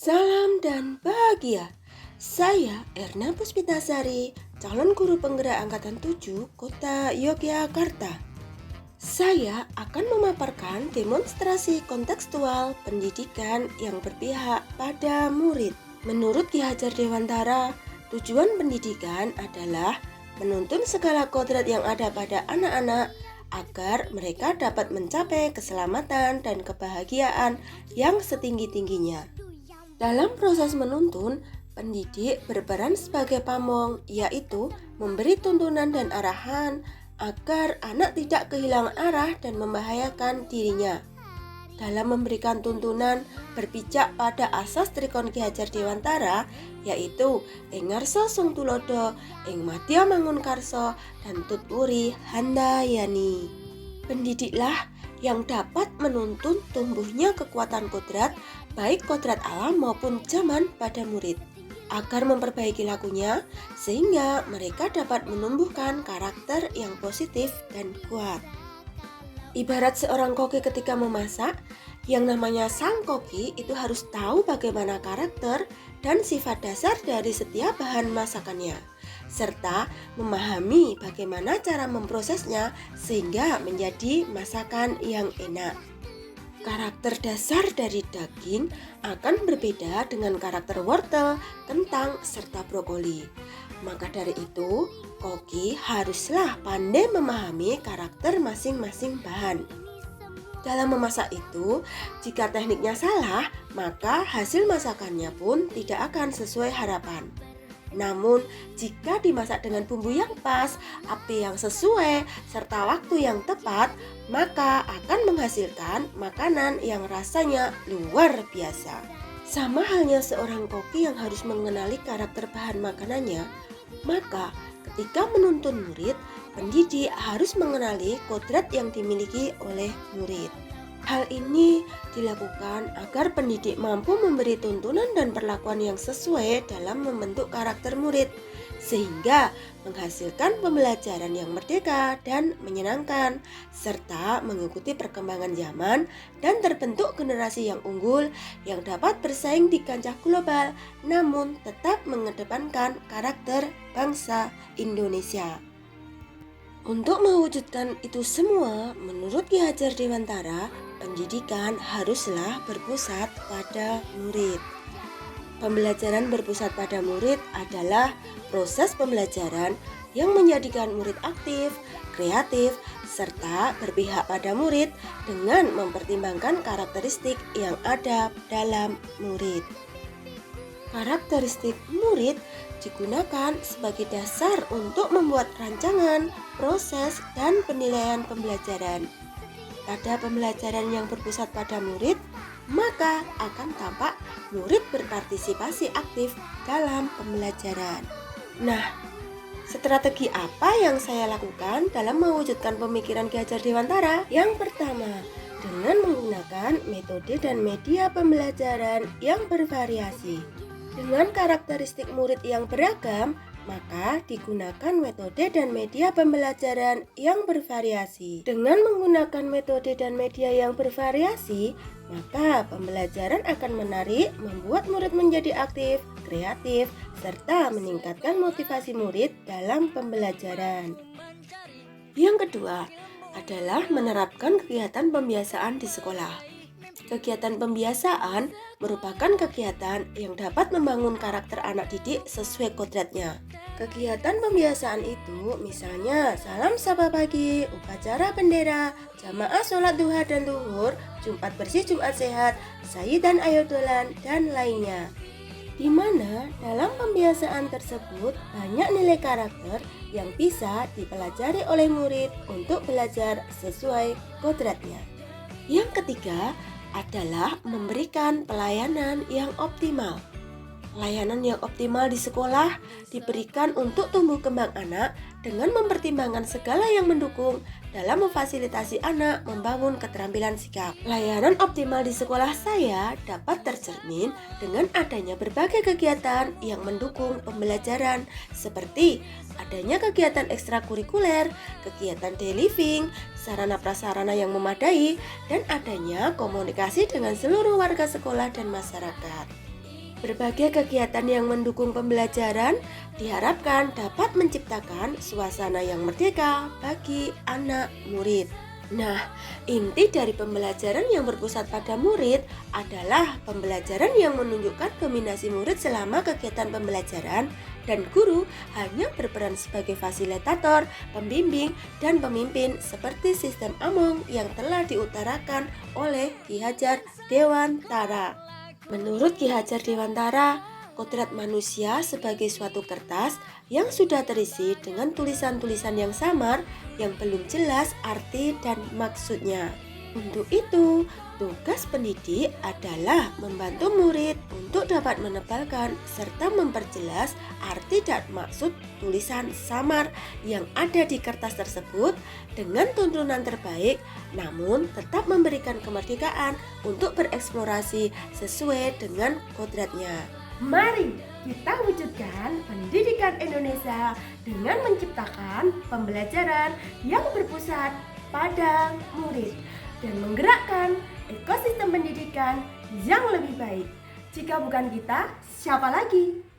Salam dan bahagia. Saya Erna Puspitasari, calon guru penggerak angkatan 7 Kota Yogyakarta. Saya akan memaparkan demonstrasi kontekstual pendidikan yang berpihak pada murid. Menurut Ki Hajar Dewantara, tujuan pendidikan adalah menuntun segala kodrat yang ada pada anak-anak agar mereka dapat mencapai keselamatan dan kebahagiaan yang setinggi-tingginya. Dalam proses menuntun, pendidik berperan sebagai pamong, yaitu memberi tuntunan dan arahan agar anak tidak kehilangan arah dan membahayakan dirinya. Dalam memberikan tuntunan, berpijak pada asas Trikon Ki Hajar Dewantara, yaitu ing ngarsa sung tulodo, ing madya mangunkarso, dan tutwuri handayani. Pendidiklah yang dapat menuntun tumbuhnya kekuatan kodrat, baik kodrat alam maupun zaman pada murid, agar memperbaiki lakunya sehingga mereka dapat menumbuhkan karakter yang positif dan kuat. Ibarat seorang koki ketika memasak, yang namanya sang koki itu harus tahu bagaimana karakter dan sifat dasar dari setiap bahan masakannya, serta memahami bagaimana cara memprosesnya sehingga menjadi masakan yang enak. Karakter dasar dari daging akan berbeda dengan karakter wortel, kentang, serta brokoli. Maka dari itu, koki haruslah pandai memahami karakter masing-masing bahan. Dalam memasak itu, jika tekniknya salah, maka hasil masakannya pun tidak akan sesuai harapan. Namun, jika dimasak dengan bumbu yang pas, api yang sesuai, serta waktu yang tepat, maka akan menghasilkan makanan yang rasanya luar biasa. Sama halnya seorang koki yang harus mengenali karakter bahan makanannya, maka ketika menuntun murid, pendidik harus mengenali kodrat yang dimiliki oleh murid. Hal ini dilakukan agar pendidik mampu memberi tuntunan dan perlakuan yang sesuai dalam membentuk karakter murid, sehingga menghasilkan pembelajaran yang merdeka dan menyenangkan, serta mengikuti perkembangan zaman dan terbentuk generasi yang unggul yang dapat bersaing di kancah global, namun tetap mengedepankan karakter bangsa Indonesia. Untuk mewujudkan itu semua, menurut Ki Hajar Dewantara, pendidikan haruslah berpusat pada murid. Pembelajaran berpusat pada murid adalah proses pembelajaran yang menjadikan murid aktif, kreatif, serta berpihak pada murid dengan mempertimbangkan karakteristik yang ada dalam murid. Karakteristik murid digunakan sebagai dasar untuk membuat rancangan, proses, dan penilaian pembelajaran. Pada pembelajaran yang berpusat pada murid, maka akan tampak murid berpartisipasi aktif dalam pembelajaran. Nah, strategi apa yang saya lakukan dalam mewujudkan pemikiran Ki Hajar Dewantara? Yang pertama, dengan menggunakan metode dan media pembelajaran yang bervariasi. Dengan karakteristik murid yang beragam, maka digunakan metode dan media pembelajaran yang bervariasi. Dengan menggunakan metode dan media yang bervariasi, maka pembelajaran akan menarik, membuat murid menjadi aktif, kreatif, serta meningkatkan motivasi murid dalam pembelajaran. Yang kedua adalah menerapkan kegiatan pembiasaan di sekolah. Kegiatan pembiasaan merupakan kegiatan yang dapat membangun karakter anak didik sesuai kodratnya. Kegiatan pembiasaan itu misalnya salam sapa pagi, upacara bendera, jamaah sholat duha dan duhur, Jumat bersih Jumat sehat, Sayyid dan ayo dolan, dan lainnya. Di mana dalam pembiasaan tersebut banyak nilai karakter yang bisa dipelajari oleh murid untuk belajar sesuai kodratnya. Yang ketiga adalah memberikan pelayanan yang optimal. Pelayanan yang optimal di sekolah diberikan untuk tumbuh kembang anak dengan mempertimbangkan segala yang mendukung dalam memfasilitasi anak membangun keterampilan sikap. Pelayanan optimal di sekolah saya dapat tercermin dengan adanya berbagai kegiatan yang mendukung pembelajaran seperti adanya kegiatan ekstrakurikuler, kegiatan day living, sarana prasarana yang memadai, dan adanya komunikasi dengan seluruh warga sekolah dan masyarakat. Berbagai kegiatan yang mendukung pembelajaran diharapkan dapat menciptakan suasana yang merdeka bagi anak murid. Nah, inti dari pembelajaran yang berpusat pada murid adalah pembelajaran yang menunjukkan dominasi murid selama kegiatan pembelajaran dan guru hanya berperan sebagai fasilitator, pembimbing, dan pemimpin seperti sistem Among yang telah diutarakan oleh Ki Hajar Dewantara. Menurut Ki Hajar Dewantara, kodrat manusia sebagai suatu kertas yang sudah terisi dengan tulisan-tulisan yang samar yang belum jelas arti dan maksudnya. Untuk itu, tugas pendidik adalah membantu murid untuk dapat menebalkan serta memperjelas arti dan maksud tulisan samar yang ada di kertas tersebut dengan tuntunan terbaik, namun tetap memberikan kemerdekaan untuk bereksplorasi sesuai dengan kodratnya. Mari kita wujudkan pendidikan Indonesia dengan menciptakan pembelajaran yang berpusat pada murid dan menggerakkan ekosistem pendidikan yang lebih baik. Jika bukan kita, siapa lagi?